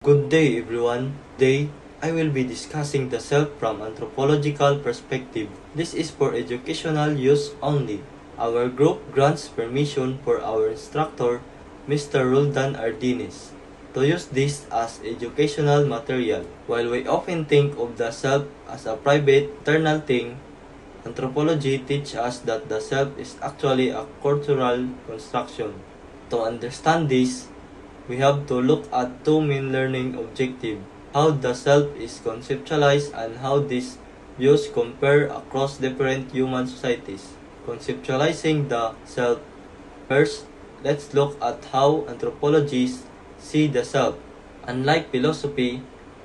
Good day everyone. Today, I will be discussing the self from anthropological perspective. This is for educational use only. Our group grants permission for our instructor, Mr. Roldan Ardinis, to use this as educational material. While we often think of the self as a private, internal thing, anthropology teaches us that the self is actually a cultural construction. To understand this, we have to look at two main learning objectives: how the self is conceptualized and how these views compare across different human societies. Conceptualizing the self. First, let's look at how anthropologists see the self. Unlike philosophy,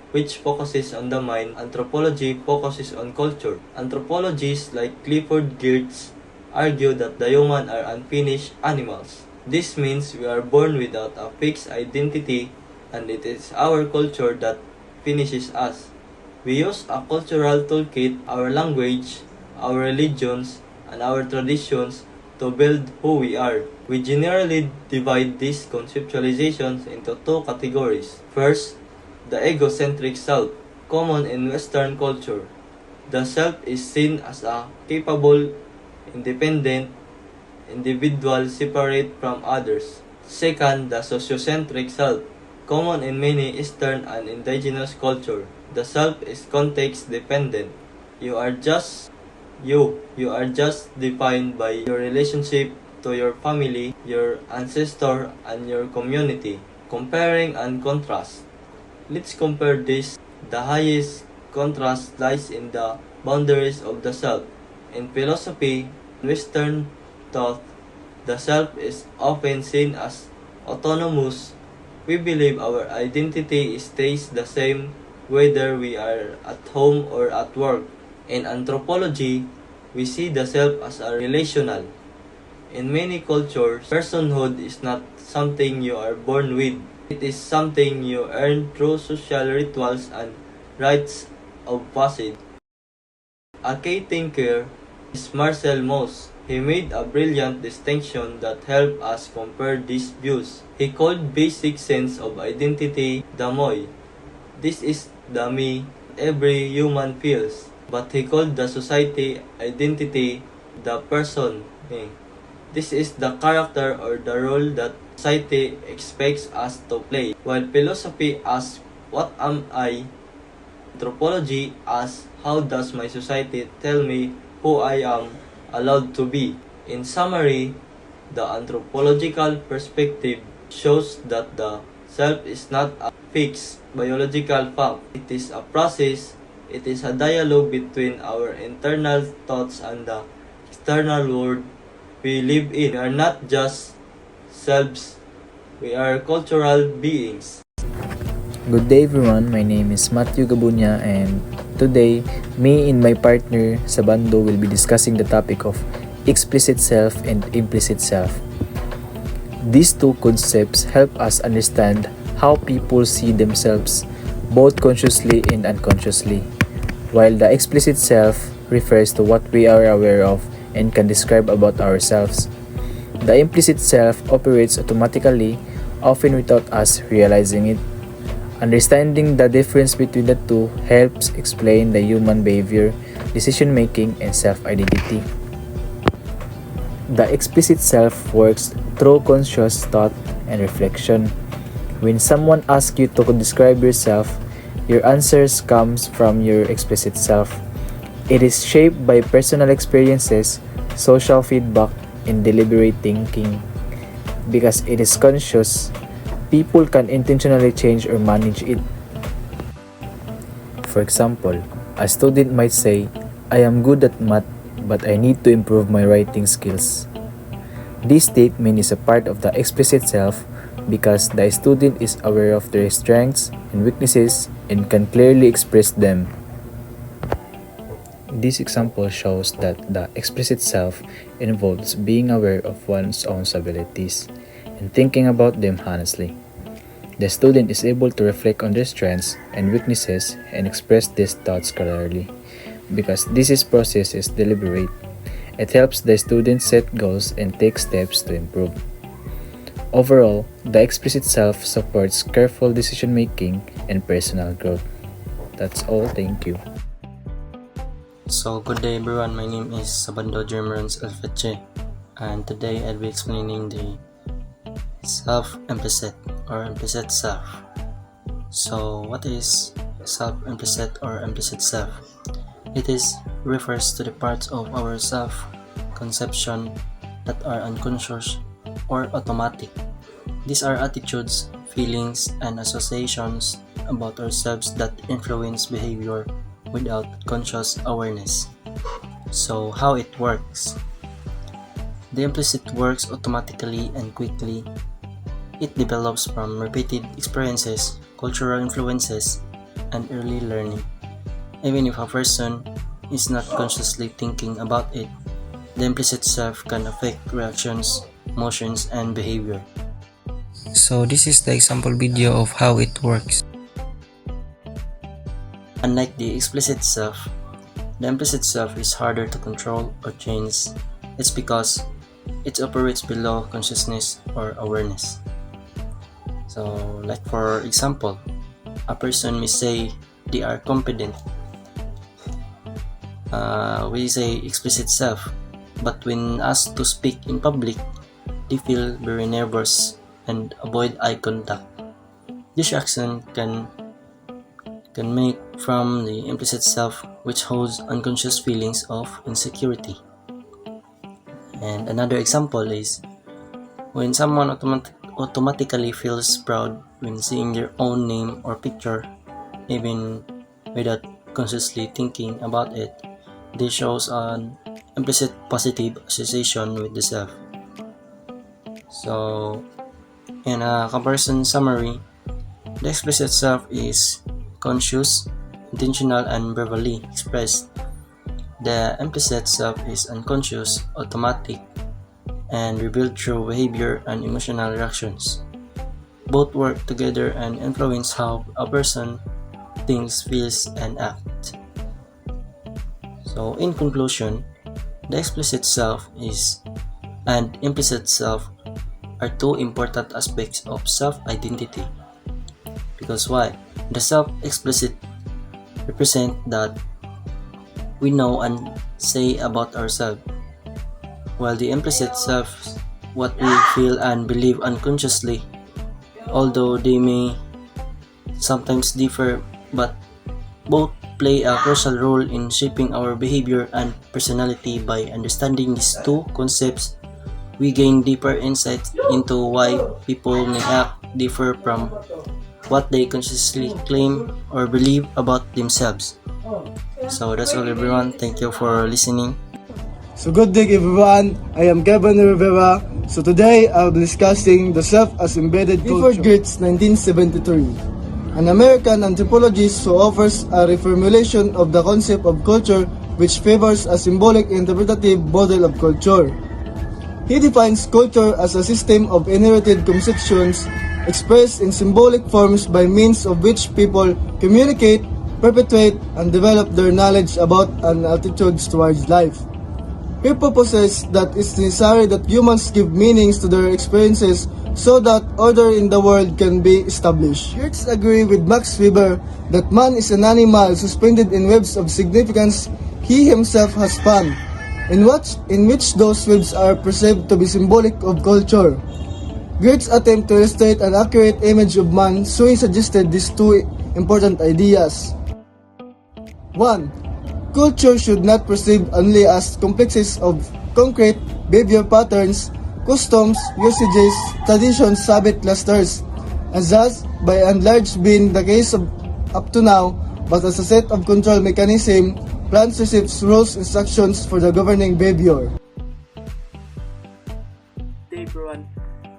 which focuses on the mind, anthropology focuses on culture. Anthropologists like Clifford Geertz argue that the human are unfinished animals. This means we are born without a fixed identity, and it is our culture that finishes us. We use a cultural toolkit, our language, our religions, and our traditions to build who we are. We generally divide these conceptualizations into two categories. First, the egocentric self, common in Western culture. The self is seen as a capable, independent individual separate from others. Second, the sociocentric self, common in many Eastern and indigenous culture. The self is context dependent. You are just you. You are just defined by your relationship to your family, your ancestor, and your community. Comparing and contrast. Let's compare this. The highest contrast lies in the boundaries of the self. In philosophy, Western thought, the self is often seen as autonomous. We believe our identity stays the same whether we are at home or at work. In anthropology, we see the self as a relational. In many cultures, personhood is not something you are born with. It is something you earn through social rituals and rites of passage. A key thinker is Marcel Mauss. He made a brilliant distinction that helped us compare these views. He called basic sense of identity the moi. This is the me every human feels. But he called the society identity the person me. This is the character or the role that society expects us to play. While philosophy asks, what am I? Anthropology asks, how does my society tell me who I am allowed to be? In summary, the anthropological perspective shows that the self is not a fixed biological fact. It is a process. It is a dialogue between our internal thoughts and the external world we live in. We are not just selves, we are cultural beings. Good day everyone, my name is Matthew Gabunya, and today, me and my partner Sabando will be discussing the topic of explicit self and implicit self. These two concepts help us understand how people see themselves both consciously and unconsciously, while the explicit self refers to what we are aware of and can describe about ourselves. The implicit self operates automatically, often without us realizing it. Understanding the difference between the two helps explain the human behavior, decision-making, and self-identity. The explicit self works through conscious thought and reflection. When someone asks you to describe yourself, your answers comes from your explicit self. It is shaped by personal experiences, social feedback, and deliberate thinking. Because it is conscious, people can intentionally change or manage it. For example, a student might say, I am good at math, but I need to improve my writing skills. This statement is a part of the explicit self because the student is aware of their strengths and weaknesses and can clearly express them. This example shows that the explicit self involves being aware of one's own abilities and thinking about them honestly. The student is able to reflect on their strengths and weaknesses and express these thoughts clearly. Because this process is deliberate, it helps the student set goals and take steps to improve. Overall, the explicit self supports careful decision making and personal growth. That's all, thank you. So good day everyone, my name is Sabando Germerans Alfeche, and today I'll be explaining the self-implicit or implicit self. So what is self-implicit or implicit self? It refers to the parts of our self-conception that are unconscious or automatic. These are attitudes, feelings, and associations about ourselves that influence behavior without conscious awareness. So how it works? The implicit works automatically and quickly. It develops from repeated experiences, cultural influences, and early learning. Even if a person is not consciously thinking about it, the implicit self can affect reactions, emotions, and behavior. So this is the example video of how it works. Unlike the explicit self, the implicit self is harder to control or change. It's because it operates below consciousness or awareness. So, like for example, a person may say they are confident. We say explicit self, but when asked to speak in public, they feel very nervous and avoid eye contact. This action can make from the implicit self, which holds unconscious feelings of insecurity. And another example is when someone automatically feels proud when seeing their own name or picture, even without consciously thinking about it. This shows an implicit positive association with the self. So, in a comparison summary, the explicit self is conscious, intentional, and verbally expressed. The implicit self is unconscious, automatic, and revealed through behavior and emotional reactions. Both work together and influence how a person thinks, feels, and acts. So, in conclusion, the explicit self and implicit self are two important aspects of self-identity. Because why? The self-explicit represent that we know and say about ourselves, while the implicit self what we feel and believe unconsciously, although they may sometimes differ, but both play a crucial role in shaping our behavior and personality. By understanding these two concepts, we gain deeper insight into why people may act differ from what they consciously claim or believe about themselves. So that's all everyone. Thank you for listening. So good day everyone, I am Kevin Rivera. So today I'll be discussing the self as embedded culture. Clifford Geertz, 1973. An American anthropologist who offers a reformulation of the concept of culture which favors a symbolic interpretative model of culture. He defines culture as a system of inherited conceptions expressed in symbolic forms by means of which people communicate, perpetuate, and develop their knowledge about and attitudes towards life. He proposes that it's necessary that humans give meanings to their experiences so that order in the world can be established. Geertz agrees with Max Weber that man is an animal suspended in webs of significance he himself has spun, in which those webs are perceived to be symbolic of culture. Geertz attempt to illustrate an accurate image of man, so he suggested these two important ideas. 1. Culture should not perceive only as complexes of concrete behavior patterns, customs, usages, traditions, habit clusters, as has by and large been the case up to now, but as a set of control mechanism, plans, receives rules, instructions for the governing behavior. Hey everyone,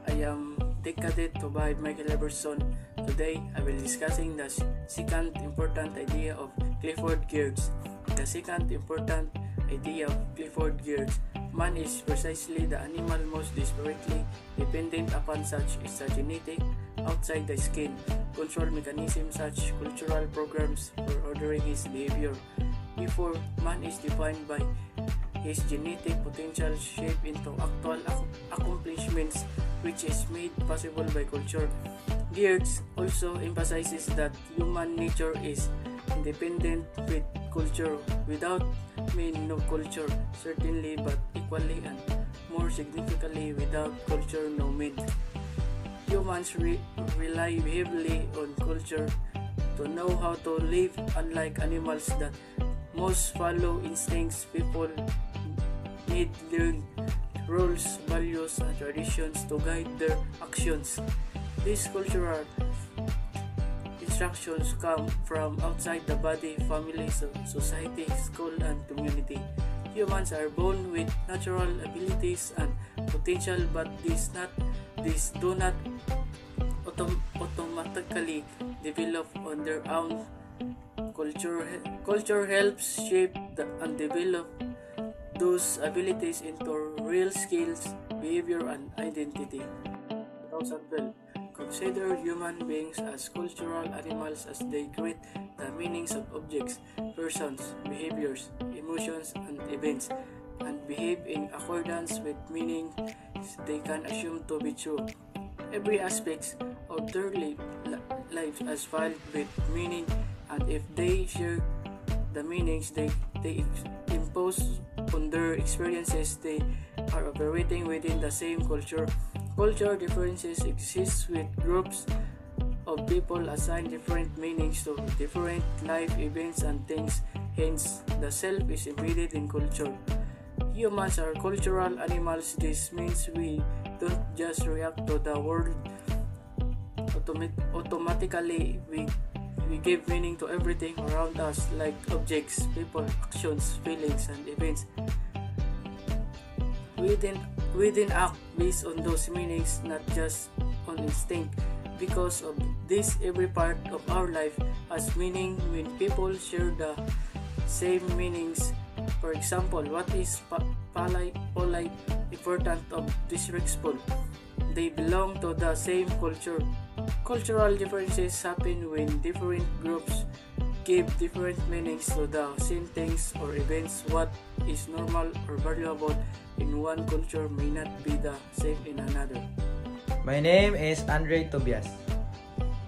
I am Tech Cadet Tobaid Michael Everson. Today I will discussing the second important idea of Clifford Geertz. The second important idea of Clifford Geertz: man is precisely the animal most desperately dependent upon such as the genetic, outside the skin, control mechanism such cultural programs for ordering his behavior. Before, man is defined by his genetic potential shape into actual accomplishments, which is made possible by culture. Geertz also emphasizes that human nature is independent with culture, without mean no culture, certainly, but equally and more significantly without culture no mean. Humans rely heavily on culture to know how to live, unlike animals that most follow instincts. People need learned rules, values, and traditions to guide their actions. These cultural instructions come from outside the body, family, society, school, and community. Humans are born with natural abilities and potential, but these do not automatically develop on their own. Culture helps shape and develop those abilities into real skills, behavior, and identity. 2012. Consider human beings as cultural animals as they create the meanings of objects, persons, behaviors, emotions, and events, and behave in accordance with meaning they can assume to be true. Every aspect of their lives is filled with meaning, and if they share the meanings they impose on their experiences, they are operating within the same culture. Culture differences exist with groups of people assign different meanings to different life events and things. Hence, the self is embedded in culture. Humans are cultural animals. This means we don't just react to the world automatically. We give meaning to everything around us, like objects, people, actions, feelings, and events. We then act based on those meanings, not just on instinct. Because of this, every part of our life has meaning when people share the same meanings. For example, what is polite, important, or disrespectful? They belong to the same culture. Cultural differences happen when different groups give different meanings to the same things or events. What is normal or valuable in one culture may not be the same in another. My name is Andre Tobias,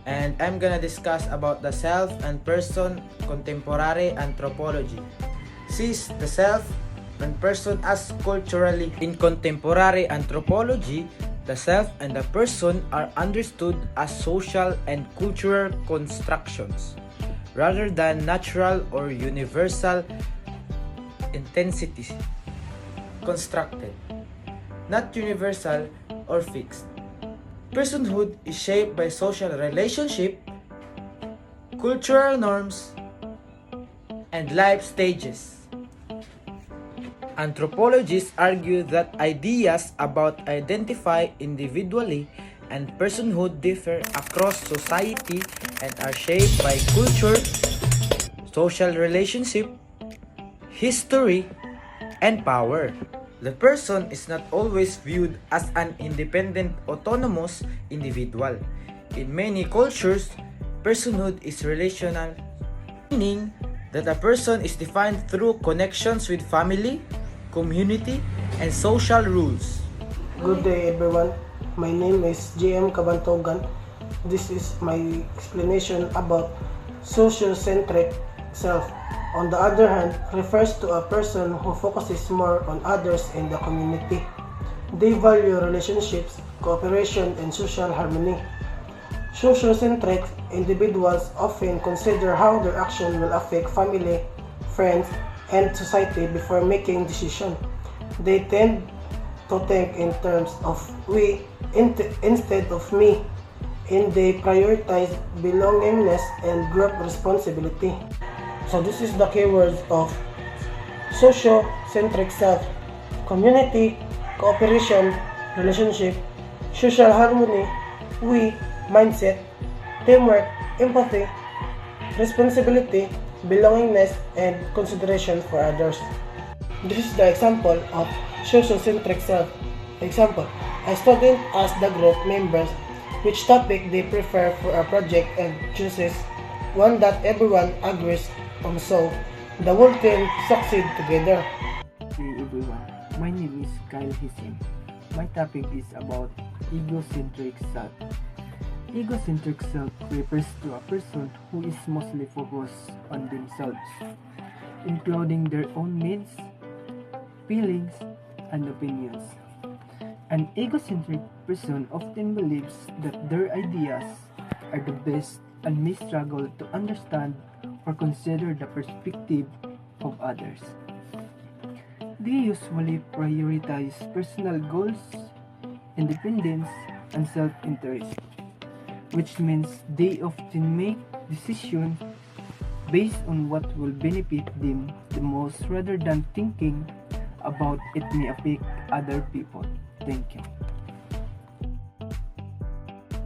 and I'm gonna discuss about the self and person contemporary anthropology. Sees the self and person as culturally. In contemporary anthropology, the self and the person are understood as social and cultural constructions, rather than natural or universal intensities constructed, not universal or fixed. Personhood is shaped by social relationship, cultural norms, and life stages. Anthropologists argue that ideas about identify individually and personhood differ across society and are shaped by culture, social relationship, history, and power. The person is not always viewed as an independent, autonomous individual. In many cultures, personhood is relational, meaning that a person is defined through connections with family, community, and social rules. Good day everyone, my name is JM Kabantogan. This is my explanation about social-centric self. On the other hand, refers to a person who focuses more on others in the community. They value relationships, cooperation, and social harmony. Social-centric individuals often consider how their action will affect family, friends, and society before making decisions. They tend to think in terms of we instead of me, and they prioritize belongingness and group responsibility. So this is the keywords of socio-centric self: community, cooperation, relationship, social harmony, we, mindset, teamwork, empathy, responsibility, belongingness, and consideration for others. This is the example of socio-centric self. Example: a student asks the group members which topic they prefer for a project and chooses one that everyone agrees on, so the whole team succeed together. day everyone, my name is Kyle Hisim. My topic is about egocentric self. Egocentric self refers to a person who is mostly focused on themselves, including their own needs, feelings, and opinions. An egocentric person often believes that their ideas are the best and may struggle to understand or consider the perspective of others. They usually prioritize personal goals, independence, and self-interest, which means they often make decisions based on what will benefit them the most rather than thinking about it may affect other people. Thank you.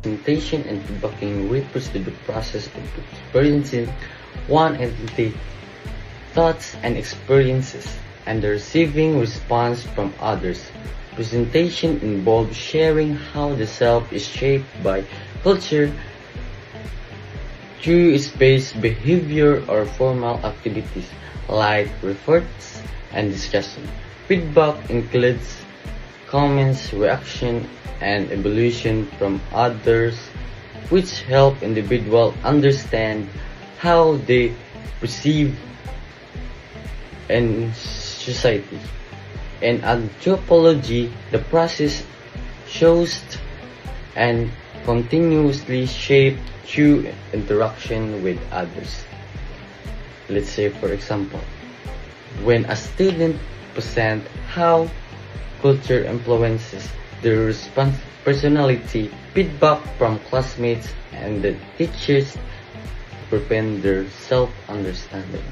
Presentation and feedbacking refers to the process of experiencing one entity, thoughts, and experiences, and the receiving response from others. Presentation involves sharing how the self is shaped by culture through space, behavior, or formal activities like reports and discussion. Feedback includes comments, reaction, and evolution from others, which help individuals understand how they perceive in society. In anthropology, the process shows and continuously shaped through interaction with others. Let's say, for example, when a student presents how culture influences their personality, feedback from classmates and the teachers prevent their self-understanding.